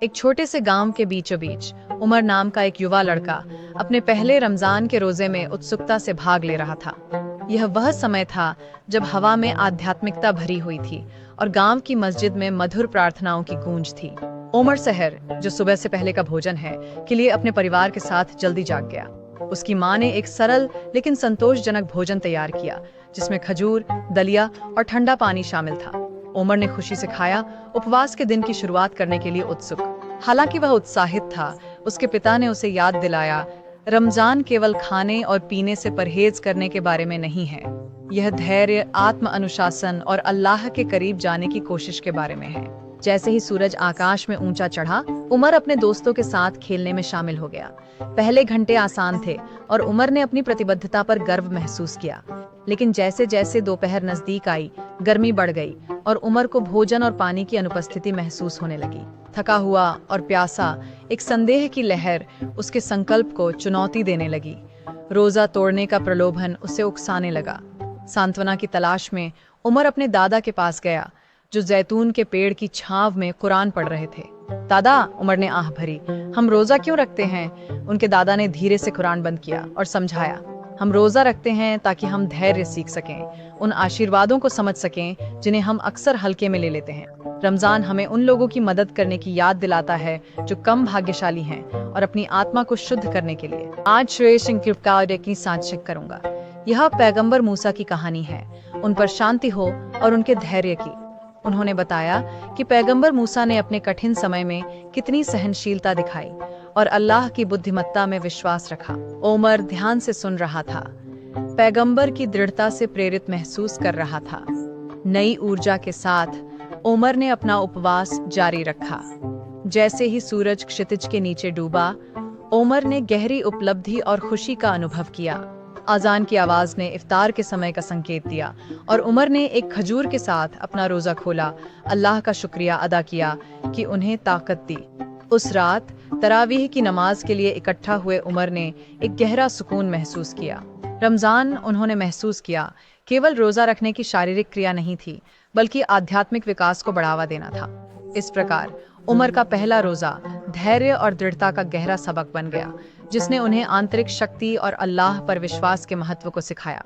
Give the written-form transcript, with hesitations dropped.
एक छोटे से गांव के बीचों बीच उमर नाम का एक युवा लड़का अपने पहले रमजान के रोजे में उत्सुकता से भाग ले रहा था। यह वह समय था जब हवा में आध्यात्मिकता भरी हुई थी और गांव की मस्जिद में मधुर प्रार्थनाओं की गूंज थी। उमर सहर, जो सुबह से पहले का भोजन है, के लिए अपने परिवार के साथ जल्दी जाग गया। उसकी माँ ने एक सरल लेकिन संतोषजनक भोजन तैयार किया, जिसमें खजूर, दलिया और ठंडा पानी शामिल था। उमर ने खुशी से खाया, उपवास के दिन की शुरुआत करने के लिए उत्सुक। हालांकि वह उत्साहित था, उसके पिता ने उसे याद दिलाया, रमजान केवल खाने और पीने से परहेज करने के बारे में नहीं है। यह धैर्य, आत्म अनुशासन और अल्लाह के करीब जाने की कोशिश के बारे में है। जैसे ही सूरज आकाश में ऊंचा चढ़ा, उमर अपने दोस्तों के साथ खेलने में शामिल हो गया। पहले घंटे आसान थे और उमर ने अपनी प्रतिबद्धता पर गर्व महसूस किया। लेकिन जैसे जैसे दोपहर नजदीक आई, गर्मी बढ़ गई और उमर को भोजन और पानी की अनुपस्थिति महसूस होने लगी। थका हुआ और प्यासा, एक संदेह की लहर उसके संकल्प को चुनौती देने लगी। रोजा तोड़ने का प्रलोभन उसे उकसाने लगा। सांत्वना की तलाश में उमर अपने दादा के पास गया, जो जैतून के पेड़ की छांव में कुरान पढ़ रहे थे। दादा, उमर ने आह भरी, हम रोजा क्यों रखते हैं? उनके दादा ने धीरे से कुरान बंद किया और समझाया, हम रोजा रखते हैं ताकि हम धैर्य सीख सकें, उन आशीर्वादों को समझ सकें जिन्हें हम अक्सर हल्के में ले लेते हैं। रमजान हमें उन लोगों की मदद करने की याद दिलाता है जो कम भाग्यशाली हैं, और अपनी आत्मा को शुद्ध करने के लिए आज श्रेष्ठ कृपा की सांच करूंगा। यह पैगंबर मूसा की कहानी है, उन पर शांति हो और उनके धैर्य की। उन्होंने बताया कि पैगंबर मूसा ने अपने कठिन समय में कितनी सहनशीलता दिखाई और अल्लाह की बुद्धिमत्ता में विश्वास रखा। उमर ध्यान से सुन रहा था, पैगंबर की दृढ़ता से प्रेरित महसूस कर रहा था। नई ऊर्जा के साथ उमर ने अपना उपवास जारी रखा। जैसे ही सूरज क्षितिज के नीचे डूबा, उमर ने गहरी उपलब्धि और खुशी का अनुभव किया। अजान की आवाज ने इफ्तार के समय का संकेत दिया और उमर ने एक खजूर के साथ अपना रोजा खोला, अल्लाह का शुक्रिया अदा किया कि उन्हें ताकत दी। उस रात तरावीह की नमाज के लिए इकट्ठा हुए उमर ने एक गहरा सुकून महसूस किया। रमजान, उन्होंने महसूस किया, केवल रोजा रखने की शारीरिक क्रिया नहीं थी, बल्कि आध्यात्मिक विकास को बढ़ावा देना था। इस प्रकार उमर का पहला रोजा धैर्य और दृढ़ता का गहरा सबक बन गया, जिसने उन्हें आंतरिक शक्ति और अल्लाह पर विश्वास के महत्व को सिखाया।